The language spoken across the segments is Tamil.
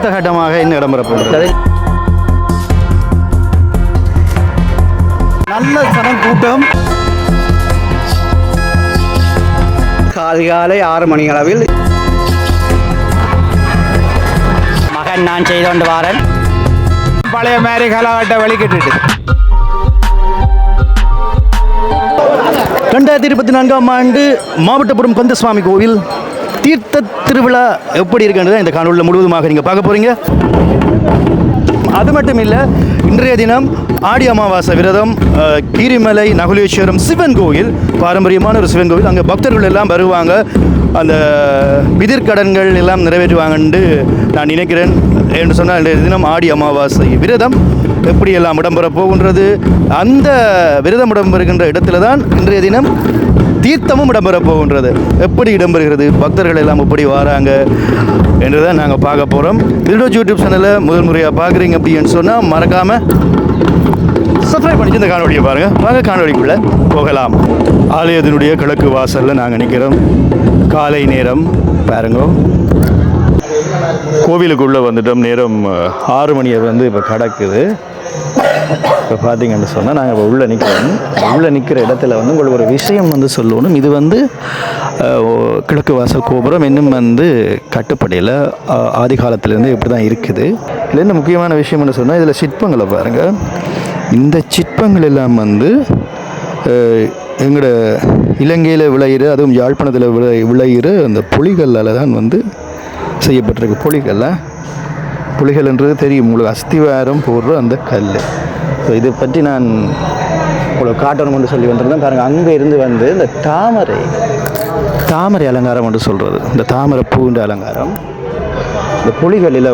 அடுத்த கட்டமாக என்ன இடம்பெறப்போகிறது? நல்ல சனம் கூட்டம். காலை 6 மணி அளவில் மகன் நான் செய்து கொண்டு வாரன். பழைய மாதிரி கலவட்ட வழிகிட்டு 2024ஆம் ஆண்டு மாவட்டபுரம் கந்தசுவாமி கோவில் தீர்த்த திருவிழா எப்படி இருக்குன்றதை இந்த காணொலியில் முழுவதுமாக நீங்கள் பார்க்க போகிறீங்க. அது மட்டும் இல்லை, இன்றைய தினம் ஆடி அமாவாசை விரதம் கீரிமலை நகுலேஸ்வரம் சிவன் கோயில், பாரம்பரியமான ஒரு சிவன் கோவில். அங்கே பக்தர்கள் எல்லாம் வருவாங்க, அந்த பிதிர்கடன்கள் எல்லாம் நிறைவேற்றுவாங்கன்னு நான் நினைக்கிறேன். என்று சொன்னால் இன்றைய தினம் ஆடி அமாவாசை விரதம் எப்படியெல்லாம் இடம்பெற போகின்றது, அந்த விரதம் இடம்பெறுகின்ற இடத்துல தான் இன்றைய தினம் தீர்த்தமும் இடம்பெற போகின்றது. எப்படி இடம்பெறுகிறது, பக்தர்கள் எல்லாம் எப்படி வராங்க என்றுதான் நாங்கள் பார்க்க போகிறோம். திருடோஜ் யூடியூப் சேனலை முதல் முறையாக பார்க்குறீங்க அப்படின்னு சொன்னால் மறக்காமல் சப்ஸ்கிரைப் பண்ணிட்டு இந்த காணொலியை பாருங்கள். வாங்க காணொலிக்குள்ளே போகலாம். ஆலயத்தினுடைய கிழக்கு வாசலில் நாங்கள் நிற்கிறோம். காலை நேரம் பாருங்க. கோவிலுக்குள்ளே வந்துட்டோம். நேரம் 6 மணியை இப்போ கிடக்குது. இப்போ பார்த்தீங்கன்னு சொன்னால் நாங்கள் இப்போ உள்ளே நிற்கிறோம். உள்ளே நிற்கிற இடத்துல உங்களுக்கு ஒரு விஷயம் சொல்லணும். இது கிழக்கு வாசல் கோபுரம் இன்னும் கட்டுப்படையில் ஆதி காலத்துலேருந்து இப்படி தான் இருக்குது. இதில் என்ன முக்கியமான விஷயம்னு சொன்னால், இதில் சிற்பங்களை பாருங்கள். இந்த சிற்பங்கள் எல்லாம் எங்களோட இலங்கையில் விளையிற, அதுவும் யாழ்ப்பாணத்தில் விளையிற அந்த புலிகளால் தான் செய்யப்பட்டிருக்கு. புலிகள்ன்றது தெரியும் உங்களுக்கு, அஸ்திவாரம் போடுற அந்த கல். ஸோ இதை பற்றி நான் உங்களுக்கு காட்டணும் என்று சொல்லி வந்திருந்தேன். பாருங்கள், அங்கே இருந்து இந்த தாமரை அலங்காரம் என்று சொல்கிறது, இந்த தாமரை பூண்ட அலங்காரம் இந்த புலிகளில்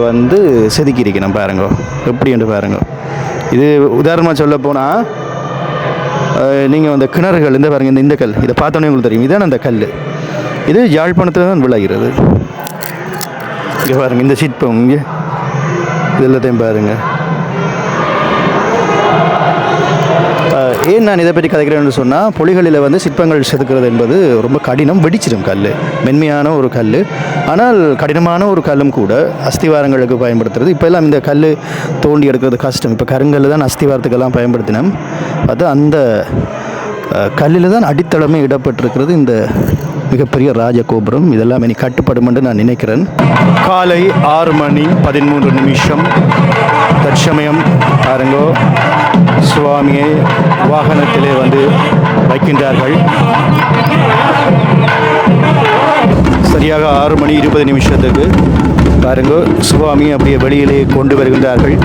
செதுக்கியிருக்கணும். பாருங்க எப்படி என்று பாருங்க. இது உதாரணமாக சொல்ல போனால், நீங்கள் அந்த கிணறுகள் பாருங்கள், இந்த கல் இதை பார்த்தோன்னே உங்களுக்கு தெரியும், இதுதான் அந்த கல். இது யாழ்ப்பாணத்தில் தான் விளைகிறது. இங்கே பாருங்கள், இந்த சிற்பம் இங்கே இதெல்லாத்தையும் பாருங்கள். ஏன் நான் இதை பற்றி கதைக்கிறேன்னு சொன்னால், புலிகளில் சிற்பங்கள் செதுக்கிறது என்பது ரொம்ப கடினம், வெடிச்சிடும் கல். மென்மையான ஒரு கல், ஆனால் கடினமான ஒரு கல்லும் கூட அஸ்திவாரங்களுக்கு பயன்படுத்துறது. இப்போ எல்லாம் இந்த கல் தோண்டி எடுக்கிறது கஷ்டம். இப்போ கருங்கல் தான் அஸ்திவாரத்துக்கெல்லாம் பயன்படுத்தினோம். அது அந்த கல்லில் தான் அடித்தளமே இடப்பட்டிருக்கிறது இந்த மிகப்பெரிய ராஜகோபுரம். இதெல்லாம் இனி கட்டுப்படும் என்று நான் நினைக்கிறேன். காலை 6 மணி 13 நிமிஷம் தற்சமயம் பாருங்கோ, சுவாமியை வாகனத்திலே வைக்கின்றார்கள். சரியாக 6 மணி 20 நிமிஷத்துக்கு பாருங்கோ, சுவாமி அப்படியே வெளியிலே கொண்டு வருகின்றார்கள்.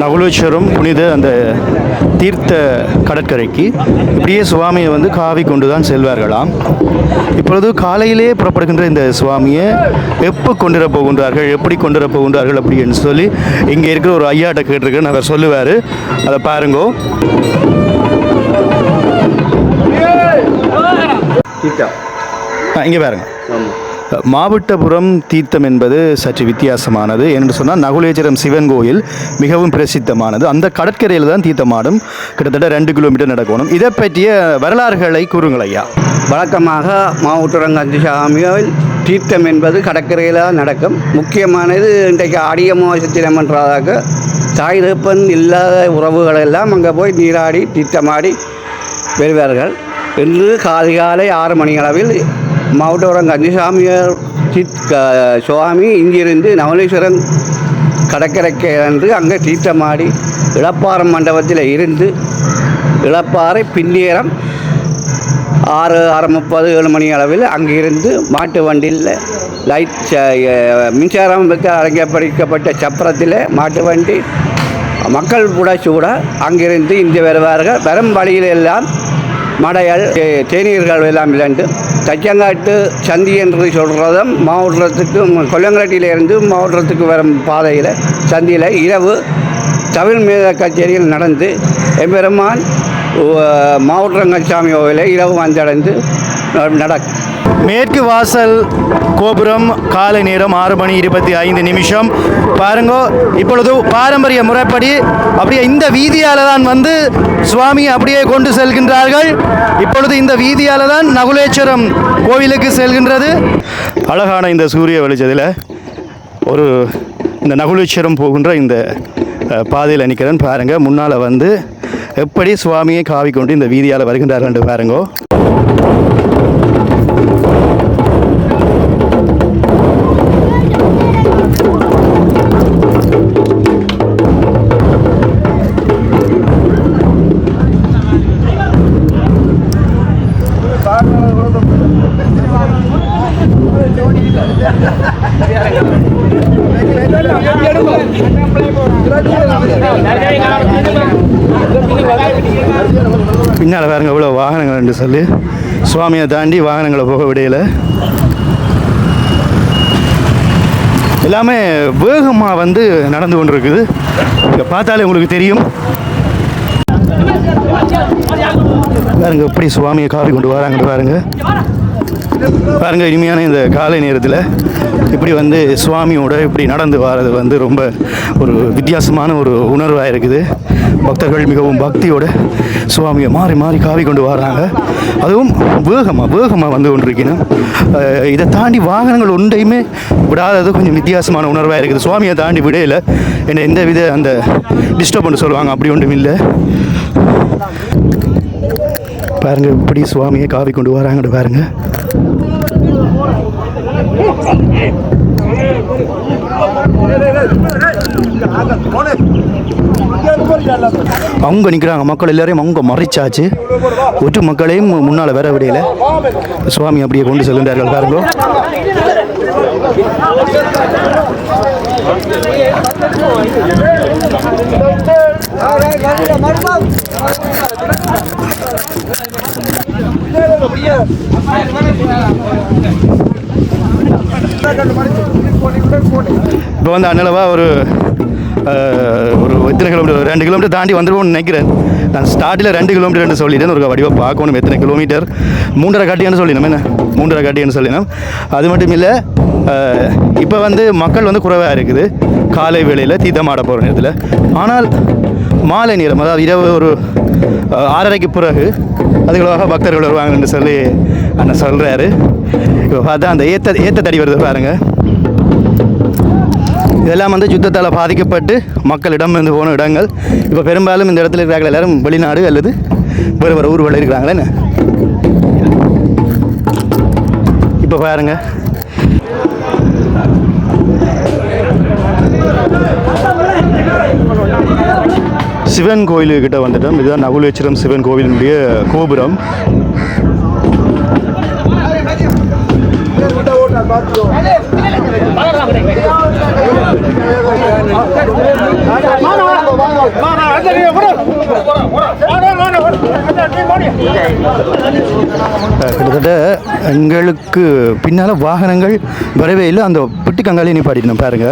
நகுலேஸ்வரம் புனித அந்த தீர்த்த கடற்கரைக்கு இப்படியே சுவாமியை காவி கொண்டு தான் செல்வார்களாம். இப்பொழுது காலையிலே புறப்படுகின்ற இந்த சுவாமியை எப்போ கொண்டு போகின்றார்கள், எப்படி கொண்டு போகின்றார்கள் அப்படின்னு சொல்லி இங்கே இருக்கிற ஒரு ஐயாட்ட கேட்டிருக்கேன். அவர் சொல்லுவார், அதை பாருங்கோ. இங்கே பாருங்க, மாவட்டபுரம் தீர்த்தம் என்பது சற்று வித்தியாசமானது. என்று சொன்னால், நகுலேஸ்வரம் சிவன் கோயில் மிகவும் பிரசித்தமானது. அந்த கடற்கரையில் தான் தீர்த்தமாடும். கிட்டத்தட்ட 2 கிலோமீட்டர் நடக்கணும். இதை பற்றிய வரலாறுகளை கூறுங்கள் ஐயா. வழக்கமாக மாவட்டபுரம் கந்தசுவாமியில் தீர்த்தம் என்பது கடற்கரையில் நடக்கும். முக்கியமானது இன்றைக்கு ஆடி அமாவாசை தினம் என்றதாக தாய் தகப்பன் இல்லாத உறவுகளெல்லாம் அங்கே போய் நீராடி தீர்த்தமாடி வருவார்கள். இன்று காலை 6 மணி அளவில் மாவட்டபுரம் கந்தசுவாமியார் சுவாமி இங்கிருந்து நவலேஸ்வரம் கடற்கரைக்கு என்று அங்கே தீர்த்தமாடி இளப்பாறை மண்டபத்தில் இருந்து இளப்பாறை பின்னேரம் 6:30 7 மணி அளவில் அங்கிருந்து மாட்டு வண்டியில் லைட் மின்சாரம் அலங்கரிக்கப்பட்ட சப்பரத்தில் மாட்டு வண்டி மக்கள் கூட சூட அங்கிருந்து இங்கே வருவார்கள். வரும் வழியிலெல்லாம் மடைகள் தேநீர்கள் எல்லாம் விளையாண்டு தச்சங்காட்டு சந்தி என்று சொல்கிறதும் மாவட்டத்துக்கு கொல்லங்கட்டியிலிருந்து மாவட்டத்துக்கு வரும் பாதையில் சந்தியில் இரவு தமிழ் மேத கச்சேரியில் நடந்து எம்பெருமான் மாவட்டங்கச்சாமி கோவிலை இரவு வந்தடைந்து நடக்கும். மேற்கு வாசல் கோபுரம் காலை நேரம் 6:25 பாருங்க. இப்பொழுது பாரம்பரிய முறைப்படி அப்படியே இந்த வீதியால் தான் வந்து சுவாமி அப்படியே கொண்டு செல்கின்றார்கள். இப்பொழுது இந்த வீதியால் தான் நகுலேஸ்வரம் கோவிலுக்கு செல்கின்றது. அழகான இந்த சூரிய வெளிச்சத்தில் ஒரு இந்த நகுலேஸ்வரம் போகின்ற இந்த பாதையில் நிற்கிறேன் பாருங்க. முன்னால் வந்து எப்படி சுவாமியை காவிக்கொண்டு இந்த வீதியால் வருகின்றார்கள் என்று பாருங்கோ. பின்னால் பாருங்க இவ்வளோ வாகனங்கள் என்று சொல்லி சுவாமியை தாண்டி வாகனங்களை போக விடையில எல்லாமே வேகமாக வந்து நடந்து கொண்டு இருக்குது. இங்கே பார்த்தாலே உங்களுக்கு தெரியும் பாருங்க எப்படி சுவாமியை காவி கொண்டு வராங்க பாருங்க. பாருங்க இனிமையான இந்த காலை நேரத்தில் இப்படி வந்து சுவாமியோட இப்படி நடந்து வர்றது வந்து ரொம்ப ஒரு வித்தியாசமான ஒரு உணர்வாக இருக்குது. பக்தர்கள் மிகவும் பக்தியோட சுவாமியை மாறி மாறி காவி கொண்டு வராங்க. அதுவும் வேகமாக வந்து கொண்டிருக்கணும். இதை தாண்டி வாகனங்கள் ஒன்றையுமே விடாதது கொஞ்சம் வித்தியாசமான உணர்வாக இருக்குது. சுவாமியை தாண்டி விடையில் என்ன எந்த வித அந்த டிஸ்டர்ப் பண்ணி சொல்லுவாங்க அப்படி ஒன்றும் இல்லை. பாருங்க இப்படி சுவாமியை காவி கொண்டு வராங்கன்னு பாருங்க. அவங்க நிற்கிறாங்க மக்கள் எல்லாரையும் அவங்க மறைச்சாச்சு. ஒற்று மக்களையும் முன்னால் வர விடையில சுவாமி அப்படியே கொண்டு செல்கின்றார்கள் பாருங்க. இப்போ வந்து அண்ணளவா ஒரு எத்தனை கிலோமீட்டர் 2 கிலோமீட்டர் தாண்டி வந்துடுவோம்னு நினைக்கிறேன். நான் ஸ்டார்டில் 2 கிலோமீட்டர் சொல்லிட்டேன். ஒரு வடிவாக பார்க்கணும் எத்தனை கிலோமீட்டர் 3.5 காட்டியான்னு சொல்லினோம். என்ன 3.5 காட்டியான்னு சொல்லினோம். அது மட்டும் இல்லை இப்போ வந்து மக்கள் வந்து குறைவாக இருக்குது காலை வேளையில் தீர்த்தமாட போகிற நேரத்தில். ஆனால் மாலை நேரம் அதாவது இரவு ஒரு 6:30க்கு பிறகு அதுகளாக பக்தர்கள் வருவாங்கன்னு சொல்லி அண்ணன் சொல்கிறாரு. இப்போ பார்த்தா அந்த ஏத்த தடி வருது பாருங்கள். இதெல்லாம் வந்து யுத்தத்தால் பாதிக்கப்பட்டு மக்களிடம் வந்து போன இடங்கள். இப்போ பெரும்பாலும் இந்த இடத்துல இருக்கிறாங்க எல்லாரும் வெளிநாடு அல்லது வேறு ஊர்களில் இருக்கிறாங்களே. என்ன இப்போ பாருங்க சிவன் கோயிலுக்கிட்ட வந்துட்டோம். இதுதான் நகுலேஸ்வரம் சிவன் கோவிலினுடைய கோபுரம். கிட்டத்தட்ட எங்களுக்கு பின்னால் வாகனங்கள் வரவே இல்லை. அந்த பெட்டி கங்காலே நிப்பாட்டிட்டோம் பாருங்க.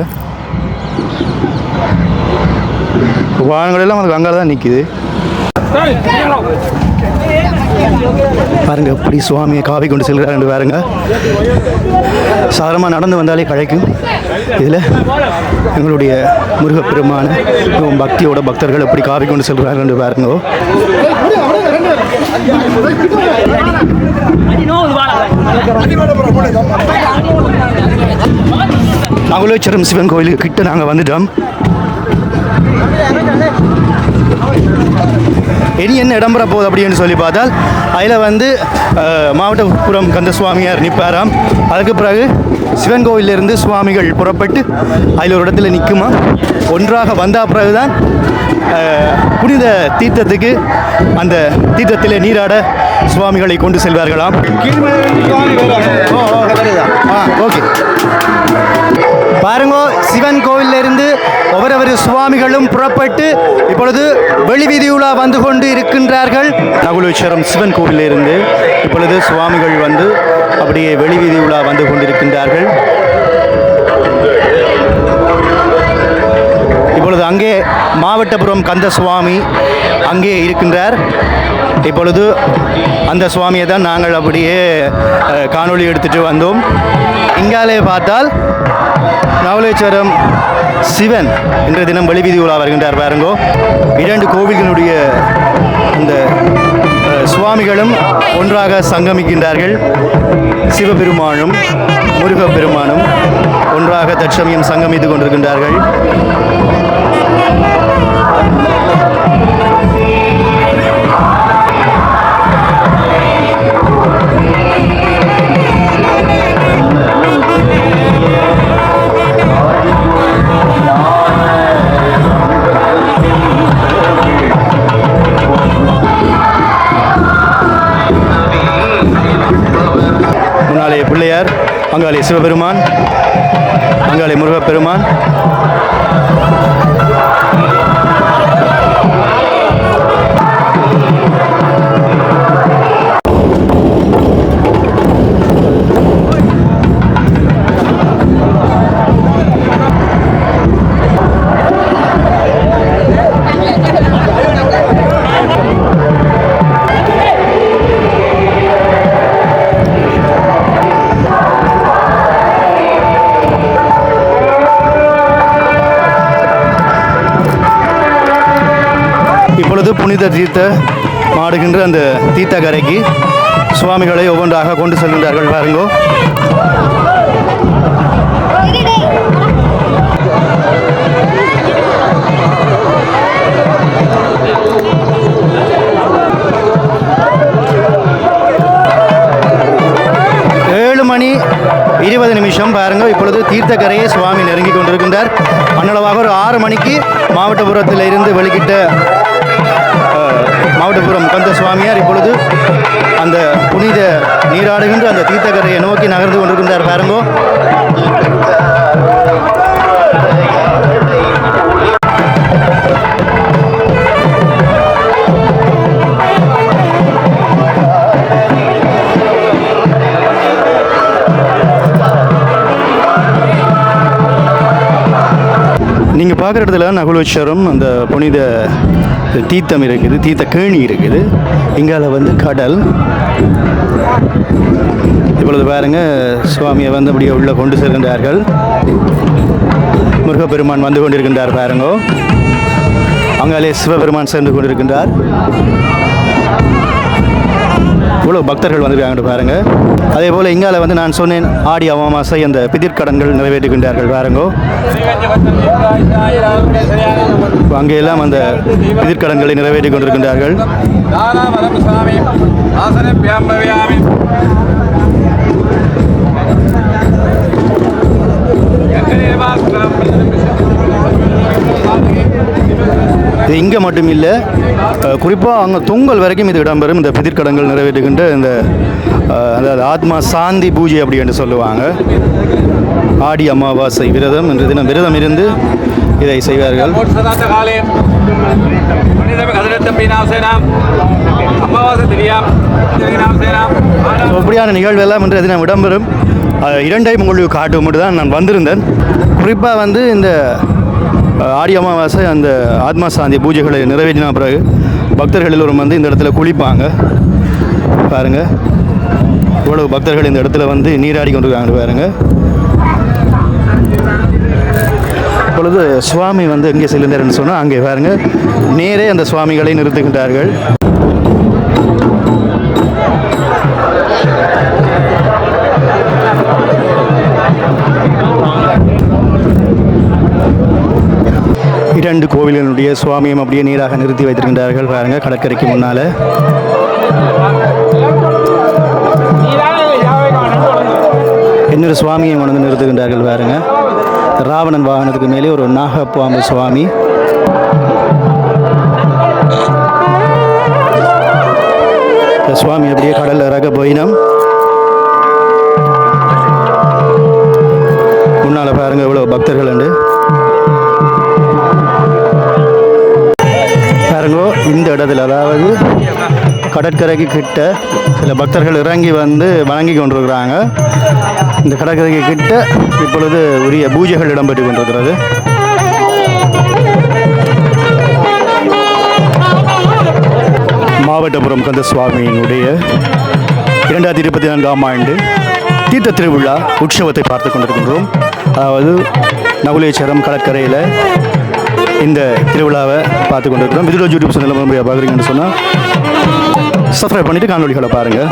வாகனங்கள் எல்லாம் அந்த கங்கால தான் நிற்கிது பாருங்க. எப்படி சுவாமியை காவி கொண்டு செல்கிறார்கள் பாருங்க. சாதாரணமாக நடந்து வந்தாலே கழைக்கும். இதில் எங்களுடைய முருகப்பெருமான பக்தியோட பக்தர்கள் எப்படி காவி கொண்டு செல்கிறார்கள் பாருங்க. நகுலேஸ்வரம் சிவன் கோயிலுக்கு கிட்ட நாங்கள் வந்துட்டோம். இனி என்ன இடம்பெற போகுது அப்படின்னு சொல்லி பார்த்தால் அதில் வந்து மாவட்டபுரம் கந்தசுவாமியார் நிற்பாராம். அதுக்கு பிறகு சிவன் கோவிலிருந்து சுவாமிகள் புறப்பட்டு அதில் ஒரு இடத்துல நிற்குமா. ஒன்றாக வந்த பிறகுதான் புனித தீர்த்தத்துக்கு அந்த தீர்த்தத்தில் நீராட சுவாமிகளை கொண்டு செல்வார்களாம். ஓகே பாருங்க. சிவன் கோவிலிருந்து ஒவ்வொரு சுவாமிகளும் புறப்பட்டு இப்பொழுது வெளிவீதியுலா வந்து கொண்டு இருக்கின்றார்கள். நகுலேஸ்வரம் சிவன் கோவிலிருந்து இப்பொழுது சுவாமிகள் வந்து அப்படியே வெளிவீதியுலா வந்து கொண்டிருக்கின்றார்கள். இப்பொழுது அங்கே மாவட்டபுரம் கந்தசுவாமி அங்கே இருக்கின்றார். இப்பொழுது அந்த சுவாமியை தான் நாங்கள் அப்படியே காணொளி எடுத்துட்டு வந்தோம். இங்காலே பார்த்தால் நவலேஸ்வரம் சிவன் இன்றைய தினம் வெளிவீதி உலா வருகின்றார் பாருங்கோ. 2 கோவில்களுடைய அந்த சுவாமிகளும் ஒன்றாக சங்கமிக்கின்றார்கள். சிவபெருமானும் முருகப்பெருமானும் ஒன்றாக தற்சமயம் சங்கமித்துக் கொண்டிருக்கின்றார்கள். முன்னாலே பிள்ளையார், அங்காலே சிவபெருமான், அங்காலே முருகப்பெருமான். இப்பொழுது புனித தீர்த்த மாடுகின்ற அந்த தீர்த்த கரைக்கு சுவாமிகளை ஒவ்வொன்றாக கொண்டு செல்கின்றார்கள் பாருங்கோ. மணி 20 நிமிஷம் பாருங்க. இப்பொழுது தீர்த்தக்கரையை சுவாமி நெருங்கி கொண்டிருக்கின்றார். அன்னளவாக ஒரு 6 மணிக்கு மாவட்டபுரத்தில் இருந்து வெளிக்கிட்ட மாவட்டபுரம் கந்த சுவாமியார் இப்பொழுது அந்த புனித நீராடுகின்ற அந்த தீர்த்தக்கரையை நோக்கி நகர்ந்து கொண்டிருக்கின்றார் பாருங்கோ. நீங்கள் பார்க்குற இடத்துல நகுலேஸ்வரம் அந்த புனித தீர்த்தம் இருக்குது, தீர்த்த கேணி இருக்குது. இங்கால வந்து கடல். இப்பொழுது பாருங்க சுவாமியை வந்து அப்படியே உள்ள கொண்டு செல்கின்றார்கள். முருகப்பெருமான் வந்து கொண்டிருக்கின்றார் பாருங்கோ. அங்காலே சிவபெருமான் சென்று கொண்டிருக்கின்றார். இவ்வளோ பக்தர்கள் வந்துருக்காங்க பாருங்க. அதே போல் இங்கால வந்து நான் சொன்னேன் ஆடி அமாவாசை அந்த பிதிர்க்கடன்கள் நிறைவேற்றுகின்றார்கள் பாருங்கோ. அங்கெல்லாம் அந்த பிதிர்க்கடன்களை நிறைவேற்றி கொண்டிருக்கின்றார்கள். இது இங்கே மட்டும் இல்லை, குறிப்பாக அங்கே தொங்கல் வரைக்கும் இது இடம்பெறும். இந்த பிதிர்க்கடன்கள் நிறைவேற்றுகின்ற இந்த அதாவது ஆத்மா சாந்தி பூஜை அப்படி என்று சொல்லுவாங்க. ஆடி அமாவாசை விரதம் என்ற தினம் விரதம் இருந்து இதை செய்வார்கள். அப்படியான நிகழ்வு எல்லாம் இன்றைய தினம் இடம்பெறும். 2 டைம் உங்களுக்கு காட்டும் மட்டும் தான் நான் வந்திருந்தேன். குறிப்பாக வந்து இந்த ஆடி அமாவாசை அந்த ஆத்மா சாந்தி பூஜைகளை நிறைவேற்றின பிறகு பக்தர்கள் எல்லோரும் வந்து இந்த இடத்துல குளிப்பாங்க பாருங்கள். இவ்வளவு பக்தர்கள் இந்த இடத்துல வந்து நீராடி கொண்டிருக்காங்க பாருங்கள். இப்பொழுது சுவாமி வந்து எங்கே செல்கின்றார்னு சொன்னால் அங்கே பாருங்கள் நேரே அந்த சுவாமிகளை நிறுத்துகின்றார்கள். இரண்டு கோவில்களுடைய சுவாமியும் அப்படியே நீராக நிறுத்தி வைத்திருக்கின்றார்கள் பாருங்கள் கடற்கரைக்கு முன்னால். இன்னொரு சுவாமியை கொண்டு நிறுத்துகின்றார்கள் பாருங்க. ராவணன் வாகனத்துக்கு மேலே ஒரு நாகப்பாம்பு சுவாமி. சுவாமி அப்படியே கடல்ல இறக்க போயினோம். முன்னால பாருங்க இவ்வளவு பக்தர்கள் உண்டு பாருங்க. இந்த இடத்துல அதாவது கடற்கரைக்கு கிட்ட சில பக்தர்கள் இறங்கி வந்து வணங்கி கொண்டிருக்கிறாங்க. இந்த கடற்கரைக்கு கிட்ட இப்பொழுது உரிய பூஜைகள் இடம்பெற்று கொண்டிருக்கிறது. மாவட்டபுரம் கந்தசுவாமியினுடைய 2024ஆம் ஆண்டு தீர்த்த திருவிழா உற்சவத்தை பார்த்து கொண்டிருக்கின்றோம். அதாவது நகுலேஸ்வரம் கடற்கரையில் இந்த திருவிழாவை பார்த்து கொண்டிருக்கிறோம். விதுலோ யூடியூப் சேனலில் முறையாக பார்க்குறீங்கன்னு சொன்னால் சப்ஸ்கிரைப் பண்ணிவிட்டு காணொலிகளை பாருங்கள்.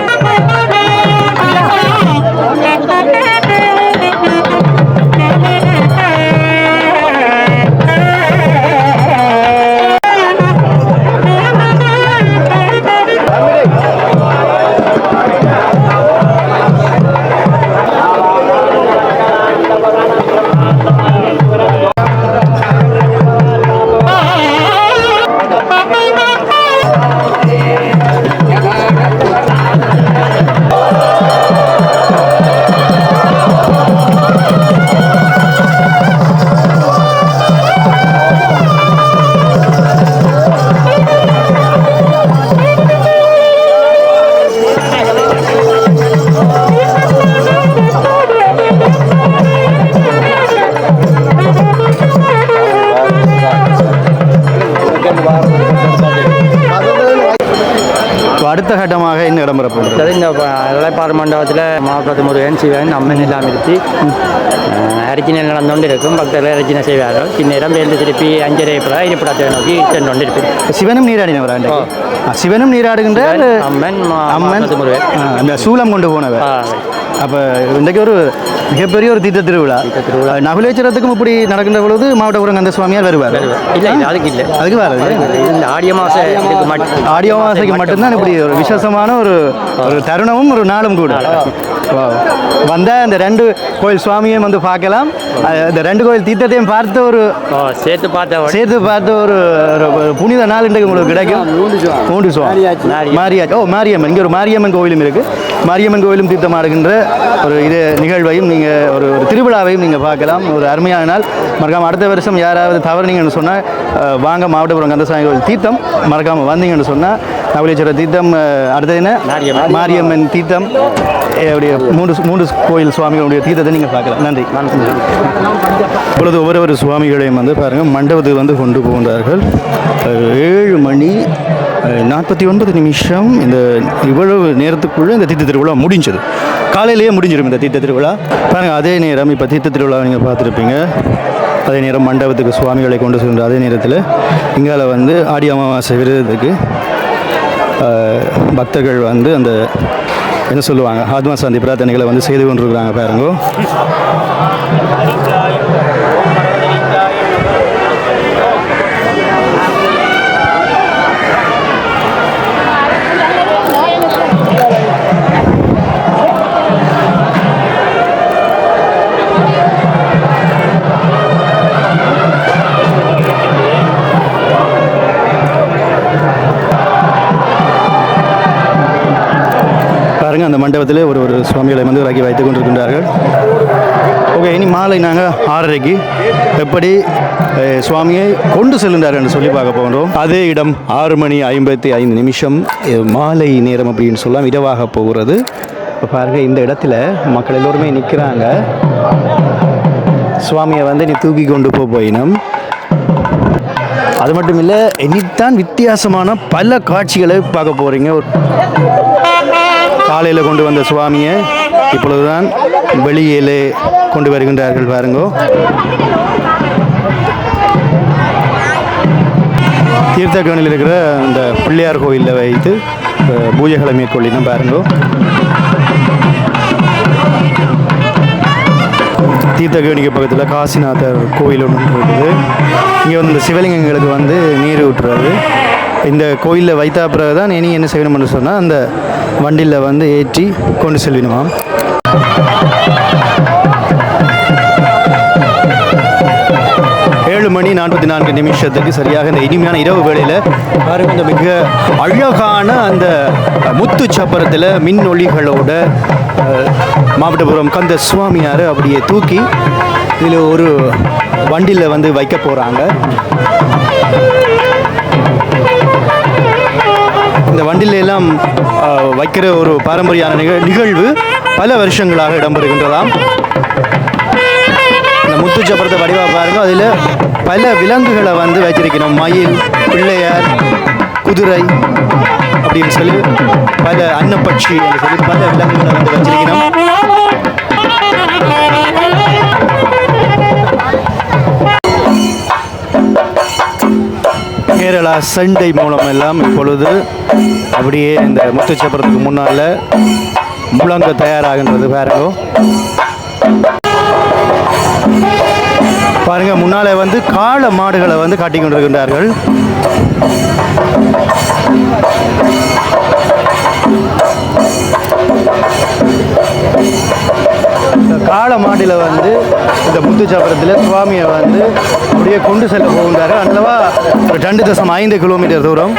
அடுத்த கட்டமாக என்ன இடம்பெற போகிறது? இந்த இளைப்பாறு மண்டபத்தில் மாவட்ட முருகன் சிவன் அம்மன் எல்லாம் இருக்கு. அரிச்சினை நடந்து இருக்கும். பக்தர்கள் அரிச்சினை செய்வார்கள். இந்நேரம் வேண்டு திருப்பி 5:30 இருப்பிடத்தை நோக்கி சென்று கொண்டு இருப்பேன். சிவனும் நீராடினவர். சிவனும் நீராடுகின்ற அம்மன் அம்மன் முருகன் அந்த சூலம் கொண்டு போனவர். அப்போ இன்றைக்கு ஒரு மிகப்பெரிய ஒரு தீர்த்த திருவிழா. நகுலேஸ்வரத்துக்கும் இப்படி நடக்கின்ற பொழுது மாவட்டபுரம் கந்தசுவாமியார் வருவார். இல்லை அதுக்கு இல்லை, அதுக்கு வேறு இந்த ஆடி அமாவாசைக்கு மட்டும்தான் இப்படி ஒரு விசேஷமான ஒரு தருணமும் ஒரு நாளும் கூட. வந்தால் இந்த 2 கோயில் சுவாமியும் வந்து பார்க்கலாம். இந்த 2 கோயில் தீர்த்தத்தையும் பார்த்து ஒரு சேர்த்து பார்த்த ஒரு புனித நாள் இன்றைக்கு உங்களுக்கு கிடைக்கும். மூன்று சுவாமி மாரியாச்சு. மாரியம்மன். இங்கே ஒரு மாரியம்மன் கோவிலும் இருக்குது. மாரியம்மன் கோவிலும் தீர்த்தம் ஆடுகின்ற ஒரு இது நிகழ்வையும் நீங்கள் ஒரு திருவிழாவையும் நீங்கள் பார்க்கலாம். ஒரு அருமையான நாள். மறக்காமல் அடுத்த வருஷம் யாராவது தவறுனீங்கன்னு சொன்னால் வாங்க மாவட்டபுரம் கந்தசாமி கோவில் தீர்த்தம் மறக்காமல் வந்தீங்கன்னு சொன்னால் நகுலேஸ்வர தீர்த்தம், அடுத்தது என்ன மாரியம்மன் தீர்த்தம், அப்படி மூன்று கோயில் சுவாமிகளுடைய தீர்த்தத்தை நீங்கள் பார்க்கலாம். நன்றி. இப்பொழுது ஒவ்வொரு சுவாமிகளையும் வந்து பாருங்கள் மண்டபத்துக்கு வந்து கொண்டு போகின்றார்கள். 7:49 இந்த இவ்வளவு நேரத்துக்குள்ளே இந்த தீர்த்த திருவிழா முடிஞ்சது. காலையிலேயே முடிஞ்சிடும் இந்த தீர்த்த திருவிழா. பாருங்கள் அதே நேரம் இப்போ தீர்த்த திருவிழா நீங்கள் பார்த்துருப்பீங்க. அதே நேரம் மண்டபத்துக்கு சுவாமிகளை கொண்டு சென்ற அதே நேரத்தில் இங்கால வந்து ஆடி அமாவாசை விரதத்துக்கு பக்தர்கள் வந்து அந்த என்ன சொல்லுவாங்க ஆத்மா சாந்தி பிரார்த்தனைகளை வந்து செய்து கொண்டிருக்கிறாங்க. பாருங்க அந்த மண்டபத்தில் ஒரு சுவாமிகளை வந்து இறக்கி வைத்துக் கொண்டிருக்கின்றார்கள். ஓகே, இனி மாலை நாங்கள் 6:30 எப்படி சுவாமியை கொண்டு செல்கின்றார்கள் என்று சொல்லி பார்க்க போகிறோம். அதே இடம் 6:55 மாலை நேரம் அப்படின்னு சொல்லலாம், இரவாக போகிறது. இப்போ பாருங்கள் இந்த இடத்துல மக்கள் எல்லோருமே நிற்கிறாங்க. சுவாமியை வந்து நீ தூக்கி கொண்டு போயினும் அது மட்டும் இல்லை, இனித்தான் வித்தியாசமான பல காட்சிகளை பார்க்க போகிறீங்க. காலையில் கொண்டு வந்த சுவாமியை இப்பொழுதுதான் வெளியிலே கொண்டு வருகின்றார்கள். பாருங்கோ, தீர்த்தக்கணில் இருக்கிற அந்த பிள்ளையார் கோயிலில் வைத்து பூஜைகளை மேற்கொள்ளினோம். பாருங்கோ, தீர்த்தக்கணிக்கு பக்கத்தில் காசிநாதர் கோயில் ஒன்று இருக்குது. இங்கே வந்து இந்த சிவலிங்கங்களுக்கு வந்து நீர் ஊற்றுறது. இந்த கோயிலில் வைத்தா பிறகு தான் இனி என்ன செய்யணும்னு சொன்னால் அந்த வண்டியில் வந்து ஏற்றி கொண்டு செல்வினுமாம். 7:44 சரியாக இந்த இனிமையான இரவு வேளையில் பாருங்கள், இந்த மிக அழகான அந்த முத்து சப்பரத்தில் மின் ஒளிகளோட மாவட்டபுரம் கந்த சுவாமியார் அப்படியே தூக்கி இதில் ஒரு வண்டியில் வந்து வைக்க போகிறாங்க. இந்த வண்டியில் எல்லாம் வைக்கிற ஒரு பாரம்பரியான நிகழ்வு பல வருஷங்களாக இடம்பெறுகின்றதாம். இந்த முத்துச்சப்பரத்தை வடிவாக பாருங்கள், அதில் பல விலங்குகளை வந்து வச்சிருக்கணும். மயில், பிள்ளையார், குதிரை, அப்படி அப்படின்னு சொல்லி பல அன்னப்பட்சி என்று சொல்லி பல விலங்குகளை வந்து வச்சிருக்கணும். கேரளா சண்டை மூலம் எல்லாம் இப்பொழுது அப்படியே இந்த முத்துச்சப்பரத்துக்கு முன்னால் முழங்க தயாராகின்றது. பாருங்க முன்னாலே வந்து காளை மாடுகளை வந்து காட்டிக் கொண்டிருக்கின்றார்கள். காளை மாடியில் வந்து இந்த முத்துச்சப்பரத்தில் சுவாமியை வந்து அப்படியே கொண்டு செல்ல போகின்றார்கள். அல்லவா ஒரு 2.5 கிலோமீட்டர் தூரம்.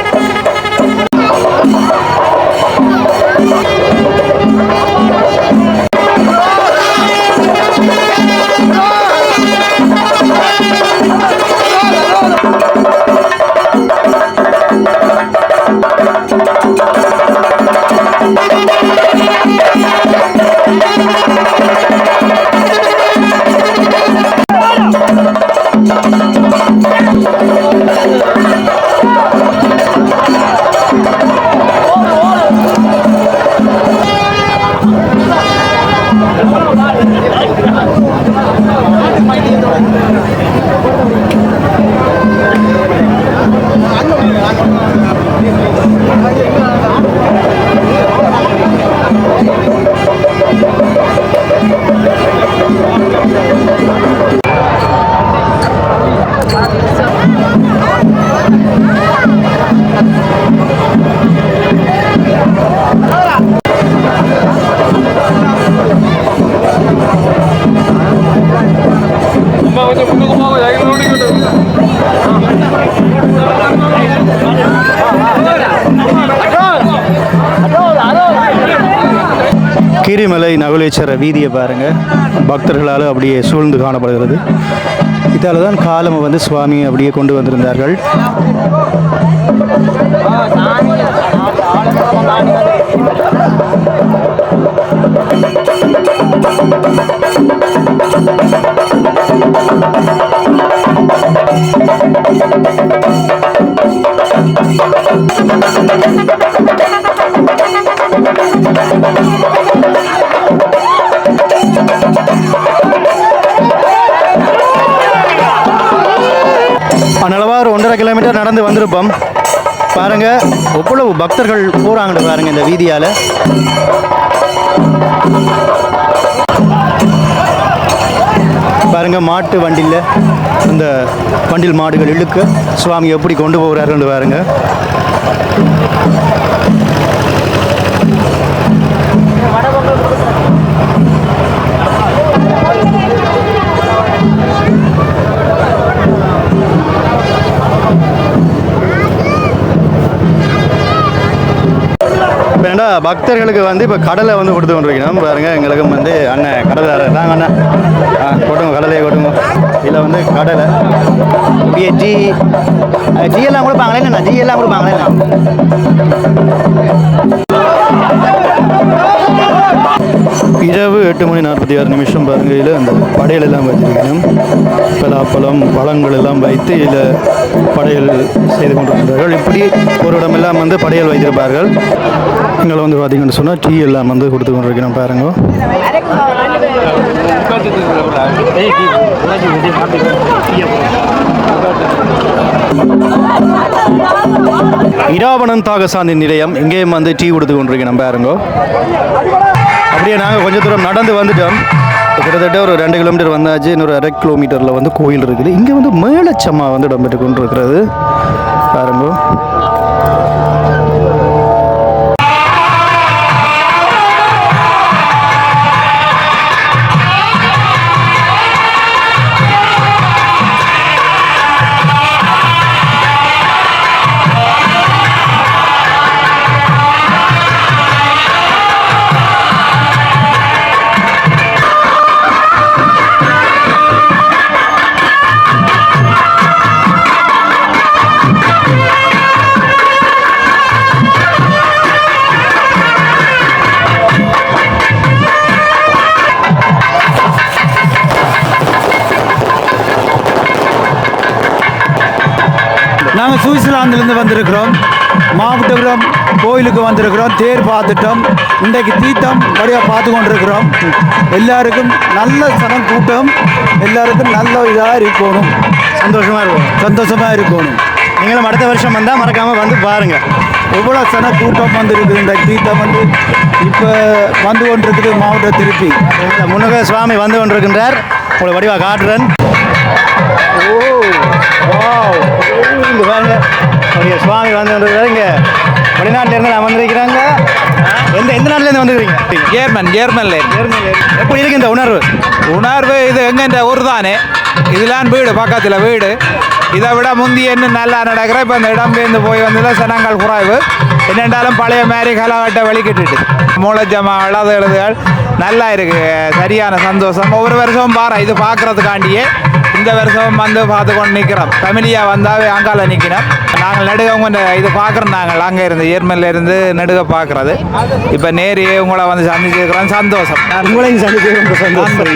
கீரிமலை நகுலேஸ்வர வீதியை பாருங்கள், பக்தர்களால் அப்படியே சூழ்ந்து காணப்படுகிறது. இதால் தான் காலமை வந்து சுவாமி அப்படியே கொண்டு வந்திருந்தார்கள். அளவாக 1.5 கிலோமீட்டர் நடந்து வந்திருப்போம். பாருங்க எவ்வளவு பக்தர்கள் போறாங்க பாருங்க இந்த வீதியால. பாருங்க மாட்டு வண்டியில் இந்த வண்டில் மாடுகள் இழுக்க சுவாமி எப்படி கொண்டு போகிறார்கள் பாருங்க. ஏன்னா பக்தர்களுக்கு வந்து இப்போ கடலை வந்து கொடுத்து கொண்டிருக்கணும் பாருங்க. எங்களுக்கும் வந்து அண்ணன் கடலை தாங்க அண்ணா கொட்டுங்க, கடலையை கொட்டுங்க. இதில் வந்து கடலை அப்படியே ஜி எல்லாம் கொடுப்பாங்களே என்ன, ஜி எல்லாம் கொடுப்பாங்களே என்ன. இரவு 8:46 பாருங்க. இதில் அந்த படையல் எல்லாம் வச்சிருக்கணும். பலாப்பழம் பழங்கள் எல்லாம் வைத்து இதில் படையல் செய்து கொண்டிருக்கிறார்கள். இப்படி ஒரு இடமெல்லாம் வந்து படையல் வைத்திருப்பார்கள். எங்களை வந்து பார்த்தீங்கன்னு சொன்னால் டீ எல்லாம் வந்து கொடுத்து கொண்டிருக்கணும் பாருங்க. இராவணன் தாகசாந்தி நிலையம் இங்கேயும் வந்து டீ கொடுத்து கொண்டிருக்கணும் பாருங்க. அப்படியே நாங்கள் கொஞ்சம் தூரம் நடந்து வந்துட்டோம். கிட்டத்தட்ட ஒரு 2 கிலோமீட்டர் வந்தாச்சு. இன்னொரு 1/2 கிலோமீட்டரில் வந்து கோயில் இருக்குது. இங்கே வந்து மேலச்சம்மா வந்து இடம்பெற்று கொண்டு இருக்கிறது பாருங்க. நாங்கள் சுவிட்சர்லாந்திலிருந்து வந்திருக்கிறோம். மாவட்டபுரம் கோயிலுக்கு வந்திருக்கிறோம், தேர் பார்த்துட்டோம், இன்றைக்கு தீர்த்தம் வழியாக பார்த்து கொண்டிருக்கிறோம். எல்லாருக்கும் நல்ல சனம் கூட்டம், எல்லாருக்கும் நல்ல இதாக இருக்கணும், சந்தோஷமாக இருக்கணும். நீங்களும் அடுத்த வருஷம் வந்தால் மறக்காமல் வந்து பாருங்கள். எவ்வளோ சன கூட்டம் வந்துருக்குது. இந்த தீர்த்தம் வந்து இப்போ வந்து கொண்டிருக்குது மாவட்ட திருப்பி. இந்த முன்னக சுவாமி வந்து கொண்டிருக்கின்றார். உங்களை வடிவாக காட்டுறேன். இங்கே பாருங்க, அப்படியே சுவாமி வந்து கொண்டிருக்கிறார். இங்கே வெளிநாட்டிலேருந்து நான் வந்திருக்கிறாங்க. எந்த நாட்டிலேருந்து வந்துருக்கீங்க? ஜெர்மன்ல எப்படி இருக்கு இந்த உணர்வு? இது எங்கே இந்த ஊர் தானே, இதெல்லாம் வீடு பக்கத்தில் வீடு. இதை விட முந்தி என்ன நல்லா நடக்கிற. இப்போ இந்த இடம்பெயர்ந்து போய் வந்ததில் சனங்கள் குறைவு. என்னென்றாலும் பழைய மாதிரி கலவட்டை வெளிக்கிட்டு மூலஜமா எழுதுகள் நல்லா இருக்குது. சரியான சந்தோஷம். ஒவ்வொரு வருஷமும் இது பார்க்குறதுக்காண்டியே இந்த வருஷம் வந்து பார்த்து கொண்டு நிற்கிறோம். ஃபேமிலியாக வந்தாவே அங்கால நிற்கிறோம். நாங்கள் நடுகவங்க இது பார்க்குறோம். நாங்கள் அங்கே இருந்து ஜெர்மனில் இருந்து நடுக பார்க்குறது. இப்போ நேரு உங்களை வந்து சந்திச்சிருக்கிறோம். சந்தோஷம். உங்களையும் சந்திச்சு சந்தோஷம்.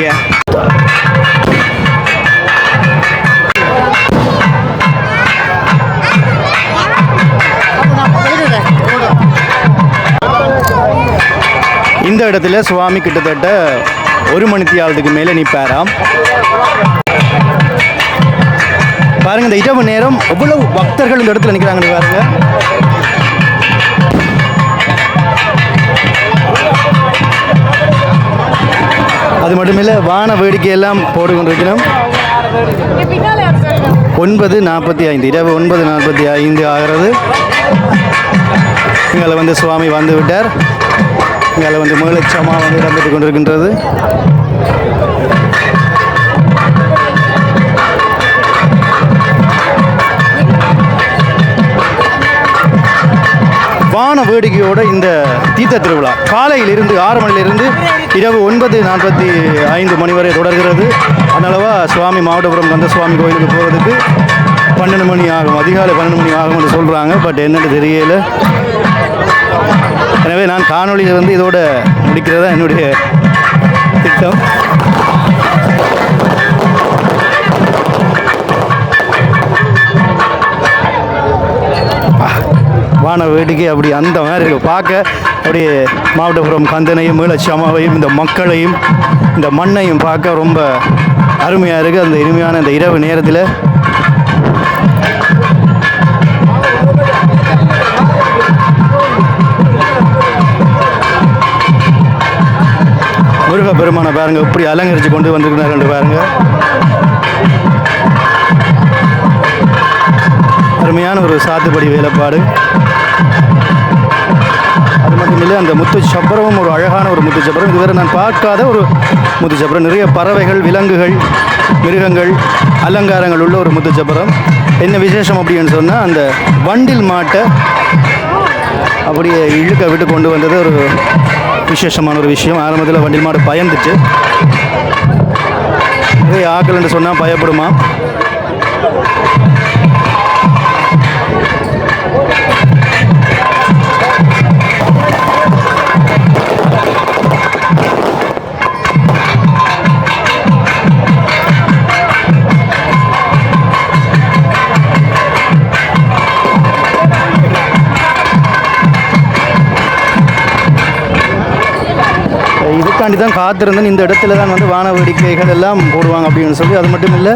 இந்த இடத்துல சுவாமி கிட்டத்தட்ட 1 மணித்தியாலத்துக்கு மேலே நிற்பாராம். பாருங்க, இந்த இரவு நேரம் எவ்வளவு பக்தர்கள் இந்த இடத்துல நிற்கிறாங்கன்னு பாருங்க. அது மட்டுமில்லை, வான வேடிக்கையெல்லாம் போட்டுக்கொண்டிருக்கிறோம். 9:45 இரவு 9:45 ஆகிறது. இங்கே வந்து சுவாமி வந்து விட்டார். இங்கே வந்து மேலட்சமாக வந்து இடம்பெற்று கொண்டிருக்கின்றது. வான வேடிக்கையோட இந்த தீர்த்த திருவிழா காலையிலிருந்து 6 மணிலிருந்து இரவு 9:45 மணி வரை தொடர்கிறது. அதனாலவா சுவாமி மாவட்டபுரம் கந்த சுவாமி கோயிலுக்கு போகிறதுக்கு 12 மணி ஆகும், அதிகாலை 12 மணி ஆகும்னு சொல்கிறாங்க. பட் என்னன்னு தெரியல. எனவே நான் காணொலியில் வந்து இதோட முடிக்கிறதா என்னுடைய திட்டம். வான வேடிக்கை அப்படி அந்த மாதிரி இருக்குது பார்க்க. அப்படியே மாவட்டபுரம் கந்தனையும் மீளச்சமாவையும் இந்த மக்களையும் இந்த மண்ணையும் பார்க்க ரொம்ப அருமையாக இருக்குது. அந்த இனிமையான இந்த இரவு நேரத்தில் முருகப்பெருமானை பாருங்க இப்படி அலங்கரித்து கொண்டு வந்திருக்கிறார்கள் பாருங்க. அருமையான ஒரு சாத்துப்படி வேலைப்பாடு. அது மட்டும் இல்லை, அந்த முத்து சப்பரமும் ஒரு அழகான ஒரு முத்து சப்பரம். இதுவரை நான் பார்க்காத ஒரு முத்து சப்பரம். நிறைய பறவைகள், விலங்குகள், மிருகங்கள், அலங்காரங்கள் உள்ள ஒரு முத்து சப்பரம். என்ன விசேஷம் அப்படின்னு சொன்னால், அந்த வண்டில் மாட்டை அப்படியே இழுக்க விட்டு கொண்டு வந்தது ஒரு விசேஷமான ஒரு விஷயம். ஆரம்பத்தில் வண்டில் மாடு பயந்துச்சு. நிறைய ஆக்கள் என்று சொன்னால் பயப்படுமா. இதுக்காண்டி தான் காத்திருந்தேன். இந்த இடத்துல தான் வந்து வான வேடிக்கைகள் எல்லாம் போடுவாங்க அப்படின்னு சொல்லி. அது மட்டும் இல்லை,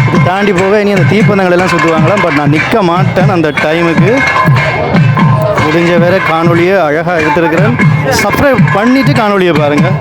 இது தாண்டி போக இனி அந்த தீப்பந்தங்கள் எல்லாம் சுற்றுவாங்களாம். பட் நான் நிற்க மாட்டேன் அந்த டைமுக்கு. முடிஞ்ச வேற காணொலியை அழகாக எடுத்துருக்கிறேன். சப்ஸ்கிரைப் பண்ணிவிட்டு காணொலியை பாருங்கள்.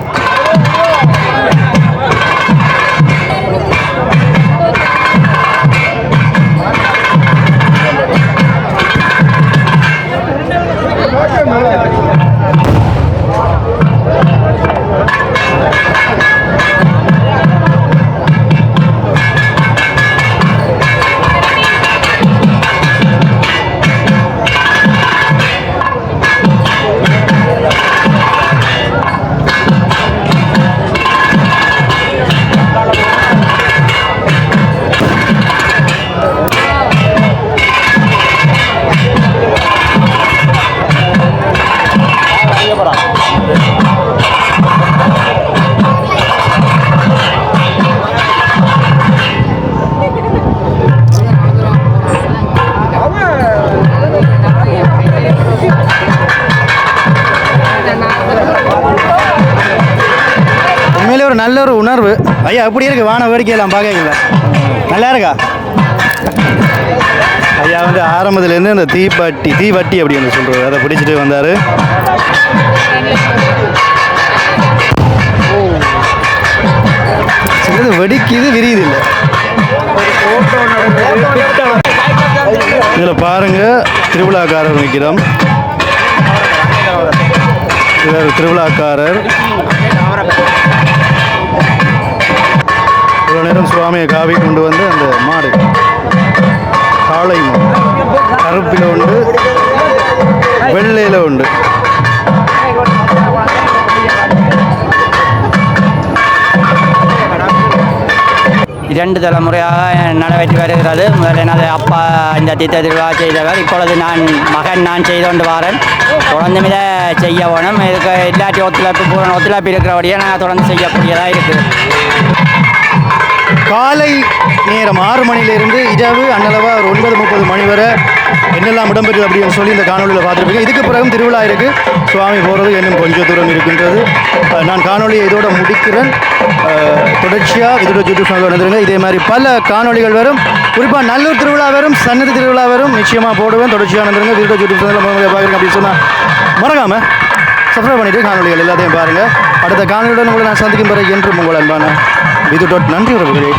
ஒரு நல்ல ஒரு உணர்வு. ஐயா எப்படி இருக்கு வான வேடிக்கையெல்லாம் பார்க்கல? நல்லா இருக்கா? ஐயா வந்து ஆரம்பத்துலேருந்து அந்த தீவட்டி அப்படின்னு சொல்கிறது அதை பிடிச்சிட்டு வந்தார். சிலது வெடிக்குது விரியுது இல்லை. இதில் பாருங்க திருவிழாக்காரர் நிற்கிறோம். இவர் திருவிழாக்காரர். இவ்வளோ நேரம் சுவாமியை காவி கொண்டு வந்து அந்த மாடு காளை மாடு கருப்பில் உண்டு வெள்ளையில் உண்டு. இரண்டு தலைமுறையாக நடைபெற்று வருகிறது. முதல்ல எனது அப்பா இந்த தீர்த்த திருவிழா செய்தவர். இப்பொழுது நான் செய்து கொண்டு வரேன். தொடர்ந்து இதை செய்ய வேணும். இதுக்கு எல்லாத்தையும் ஒத்துழைப்பு இருக்கிறபடியே நாங்கள் தொடர்ந்து செய்யக்கூடியதாக இருக்குது. காலை நேரம் 6 மணியிலிருந்து இரவு அன்னளவா ஒரு 9:30 மணி வரை என்னெல்லாம் இடம்பெற்றது அப்படின்னு சொல்லி இந்த காணொலியில் பார்த்துருப்பீங்க. இதுக்கு பிறகும் திருவிழா இருக்குது. சுவாமி போகிறது இன்னும் கொஞ்சம் தூரம் இருக்கின்றது. நான் காணொலியை இதோட முடிக்கிறேன். தொடர்ச்சியாக இதோட யூடியூப் சேனல் வந்துருங்க. இதே மாதிரி பல காணொலிகள் வரும். குறிப்பாக நல்லூர் திருவிழா வரும், சன்னதி திருவிழா வரும், நிச்சயமாக போடுவேன். தொடர்ச்சியாக வந்துருங்க. இதோட யூடியூப் சேனலில் பார்க்குறேன் அப்படின்னு சொன்னால் மறக்காமல் சப்ஸ்கிரைப் பண்ணிவிட்டு காணொலிகள் எல்லாத்தையும் பாருங்கள். அடுத்த காணொலியுடன் உங்களை நான் சந்திக்கும் பிறகு என்றும் உங்கள் அன்பான விது. நன்றி உறவுகளே.